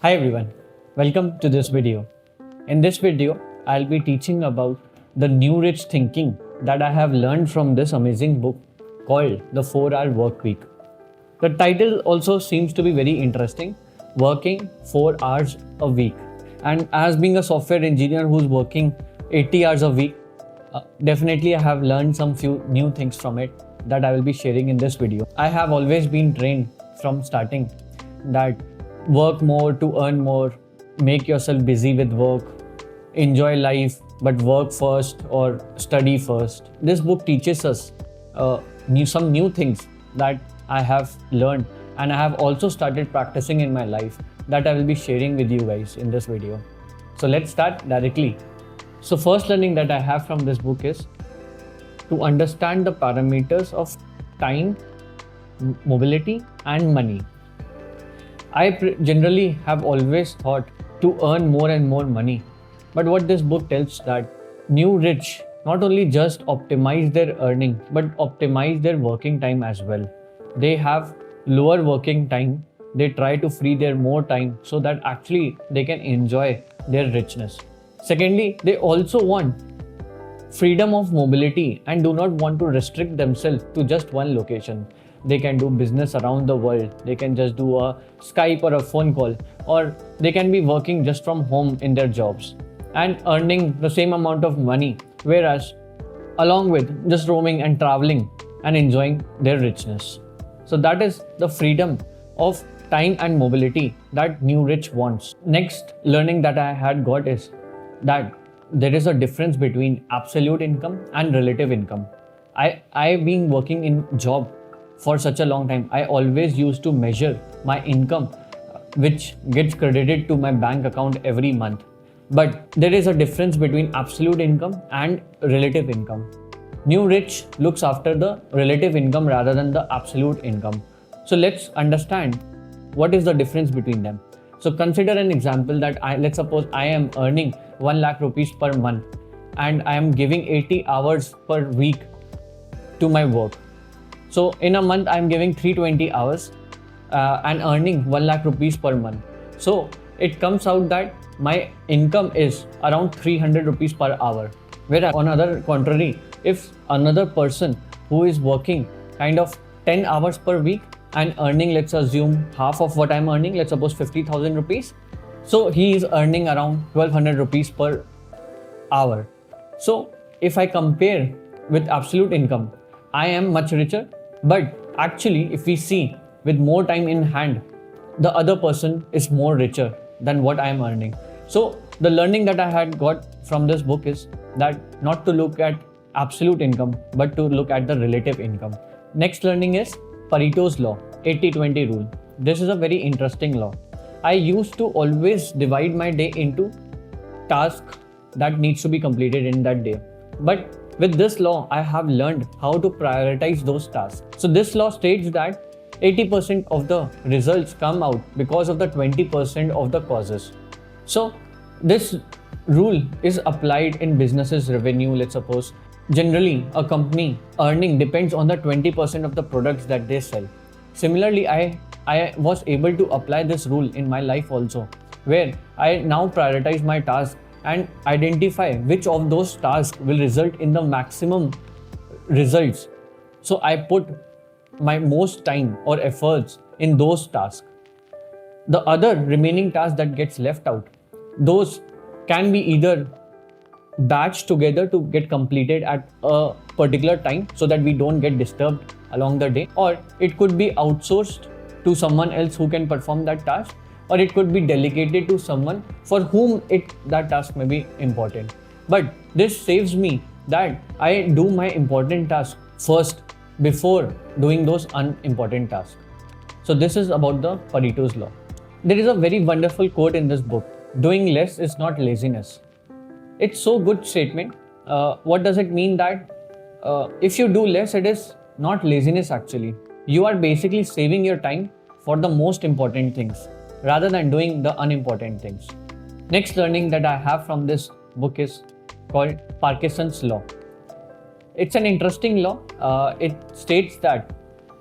Hi everyone, welcome to this video. In this video, I'll be teaching about the new rich thinking that I have learned from this amazing book called The 4-Hour Work Week. The title also seems to be very interesting, working 4 hours a week. And as being a software engineer who's working 80 hours a week, definitely I have learned some few new things from it that I will be sharing in this video. I have always been trained from starting that work more to earn more, make yourself busy with work, enjoy life, but work first or study first. This book teaches us some new things that I have learned and I have also started practicing in my life that I will be sharing with you guys in this video. So let's start directly. So first learning that I have from this book is to understand the parameters of time, mobility and money. I generally have always thought to earn more and more money. But what this book tells that new rich not only just optimize their earning but optimize their working time as well. They have lower working time. They try to free their more time so that actually they can enjoy their richness. Secondly, they also want freedom of mobility and do not want to restrict themselves to just one location. They can do business around the world. They can just do a Skype or a phone call, or they can be working just from home in their jobs and earning the same amount of money, whereas along with just roaming and traveling and enjoying their richness. So that is the freedom of time and mobility that New Rich wants. Next learning that I had got is that there is a difference between absolute income and relative income. I've been working in job for such a long time. I always used to measure my income which gets credited to my bank account every month. But there is a difference between absolute income and relative income. New Rich looks after the relative income rather than the absolute income. So let's understand what is the difference between them. So consider an example that let's suppose I am earning 1 lakh rupees per month and I am giving 80 hours per week to my work. So in a month, I'm giving 320 hours and earning 1 lakh rupees per month. So it comes out that my income is around 300 rupees per hour. Whereas on other contrary, if another person who is working kind of 10 hours per week and earning, let's assume half of what I'm earning, let's suppose 50,000 rupees. So he is earning around 1200 rupees per hour. So if I compare with absolute income, I am much richer. But actually, if we see with more time in hand, the other person is more richer than what I am earning. So the learning that I had got from this book is that not to look at absolute income, but to look at the relative income. Next learning is Pareto's law, 80-20 rule. This is a very interesting law. I used to always divide my day into tasks that needs to be completed in that day. But with this law, I have learned how to prioritize those tasks. So this law states that 80% of the results come out because of the 20% of the causes. So this rule is applied in businesses revenue, let's suppose. Generally, a company earning depends on the 20% of the products that they sell. Similarly, I was able to apply this rule in my life also, where I now prioritize my tasks and identify which of those tasks will result in the maximum results. So I put my most time or efforts in those tasks. The other remaining tasks that gets left out, those can be either batched together to get completed at a particular time so that we don't get disturbed along the day, or it could be outsourced to someone else who can perform that task, or it could be delegated to someone for whom that task may be important. But this saves me that I do my important task first before doing those unimportant tasks. So this is about the Pareto's law. There is a very wonderful quote in this book. Doing less is not laziness. It's so good statement. What does it mean that if you do less, it is not laziness actually. You are basically saving your time for the most important things, rather than doing the unimportant things. Next learning that I have from this book is called Parkinson's law. It's an interesting law. It states that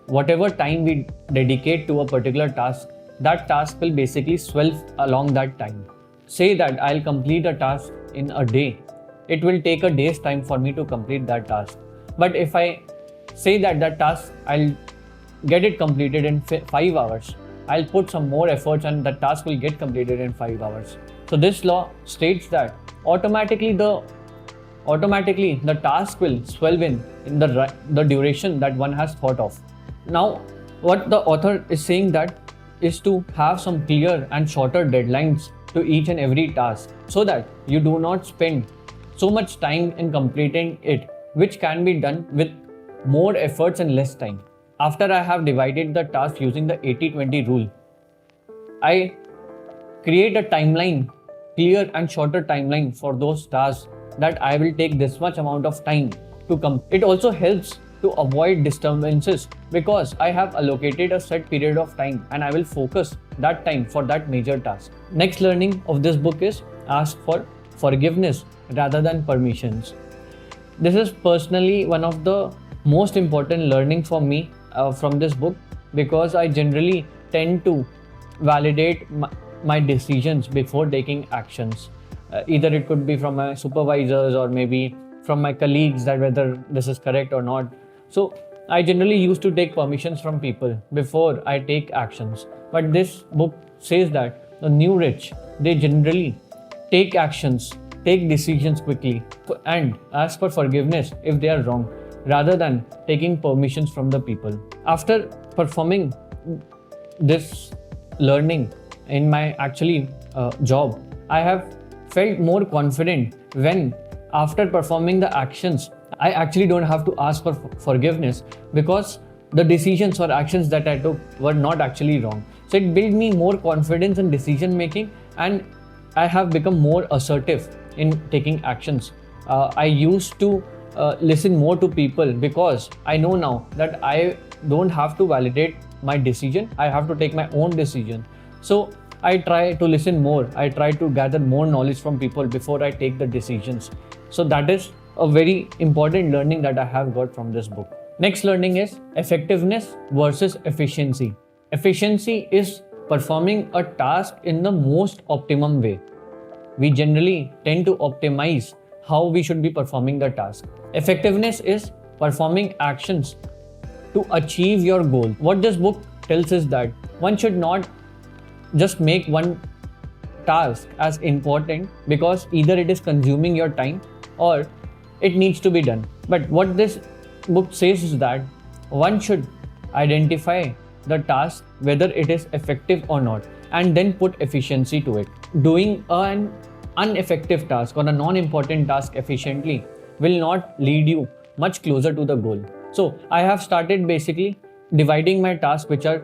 whatever time we dedicate to a particular task that task will basically swell along that time. Say that I'll complete a task in a day. It will take a day's time for me to complete that task. But if I say that task, I'll get it completed in 5 hours, I'll put some more efforts and the task will get completed in 5 hours. So this law states that automatically the task will swell in the duration that one has thought of. Now, what the author is saying that is to have some clear and shorter deadlines to each and every task so that you do not spend so much time in completing it, which can be done with more efforts and less time. After I have divided the task using the 80-20 rule, I create a timeline, clear and shorter timeline for those tasks that I will take this much amount of time to come. It also helps to avoid disturbances because I have allocated a set period of time and I will focus that time for that major task. Next learning of this book is ask for forgiveness rather than permissions. This is personally one of the most important learning for me from this book because I generally tend to validate my decisions before taking actions. Either it could be from my supervisors or maybe from my colleagues that whether this is correct or not. So I generally used to take permissions from people before I take actions. But this book says that the new rich, they generally take actions, take decisions quickly and ask for forgiveness if they are wrong rather than taking permissions from the people. After performing this learning in my job, I have felt more confident when after performing the actions, I actually don't have to ask for forgiveness because the decisions or actions that I took were not actually wrong. So it built me more confidence in decision making and I have become more assertive in taking actions. I used to listen more to people because I know now that I don't have to validate my decision. I have to take my own decision. So I try to listen more. I try to gather more knowledge from people before I take the decisions. So that is a very important learning that I have got from this book. Next learning is effectiveness versus efficiency. Efficiency is performing a task in the most optimum way. We generally tend to optimize how we should be performing the task. Effectiveness is performing actions to achieve your goal. What this book tells is that one should not just make one task as important because either it is consuming your time or it needs to be done. But what this book says is that one should identify the task whether it is effective or not and then put efficiency to it. Doing an ineffective task or a non-important task efficiently will not lead you much closer to the goal. So I have started basically dividing my tasks which are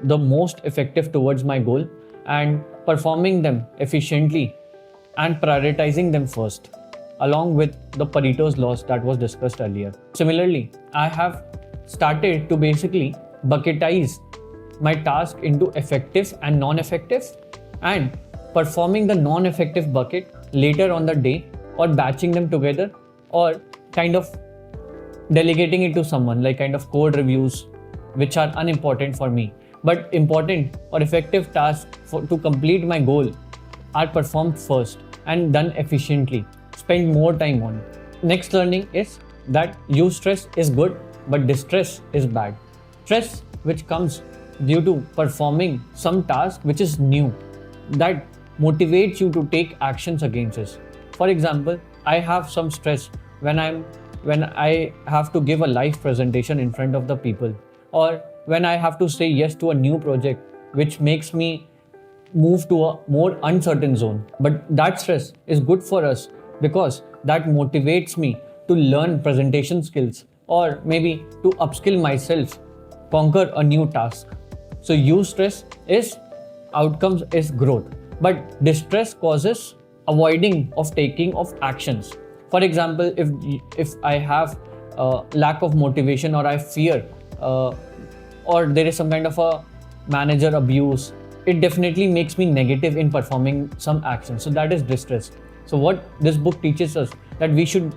the most effective towards my goal and performing them efficiently and prioritizing them first, along with the Pareto's laws that was discussed earlier. Similarly, I have started to basically bucketize my task into effective and non-effective and performing the non-effective bucket later on the day or batching them together or kind of delegating it to someone like kind of code reviews which are unimportant for me. But important or effective tasks to complete my goal are performed first and done efficiently. Spend more time on. Next learning is that eustress is good but distress is bad. Stress which comes due to performing some task which is new that motivates you to take actions against it. For example, I have some stress when I have to give a live presentation in front of the people or when I have to say yes to a new project which makes me move to a more uncertain zone. But that stress is good for us because that motivates me to learn presentation skills or maybe to upskill myself, conquer a new task. So eustress is outcomes is growth, but distress causes avoiding of taking of actions. For example, if I have lack of motivation or I fear or there is some kind of a manager abuse, it definitely makes me negative in performing some action. So that is distress. So what this book teaches us that we should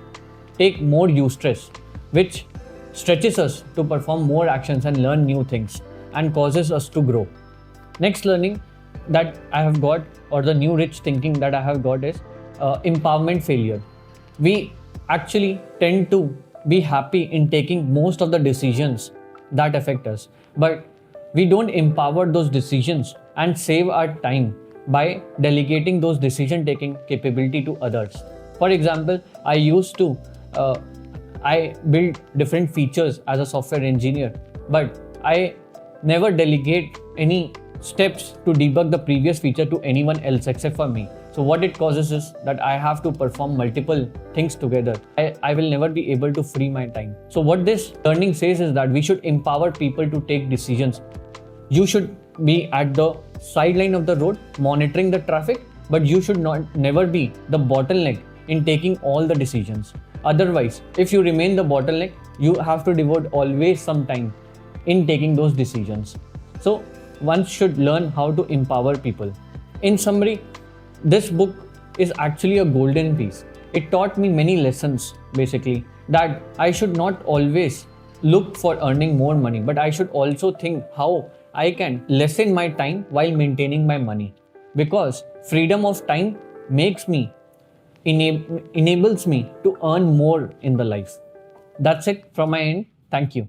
take more eustress, which stretches us to perform more actions and learn new things and causes us to grow. Next learning that I have got, or the new rich thinking that I have got, is empowerment failure. We actually tend to be happy in taking most of the decisions that affect us, but we don't empower those decisions and save our time by delegating those decision taking capability to others. For example, uh, I build different features as a software engineer, but I never delegate any steps to debug the previous feature to anyone else except for me. So what it causes is that I have to perform multiple things together. I will never be able to free my time. So what this learning says is that we should empower people to take decisions. You should be at the sideline of the road monitoring the traffic, but you should not never be the bottleneck in taking all the decisions. Otherwise, if you remain the bottleneck, you have to devote always some time in taking those decisions. So one should learn how to empower people. In summary, this book is actually a golden piece. It taught me many lessons, basically, that I should not always look for earning more money, but I should also think how I can lessen my time while maintaining my money. Because freedom of time makes me enables me to earn more in the life. That's it from my end. Thank you.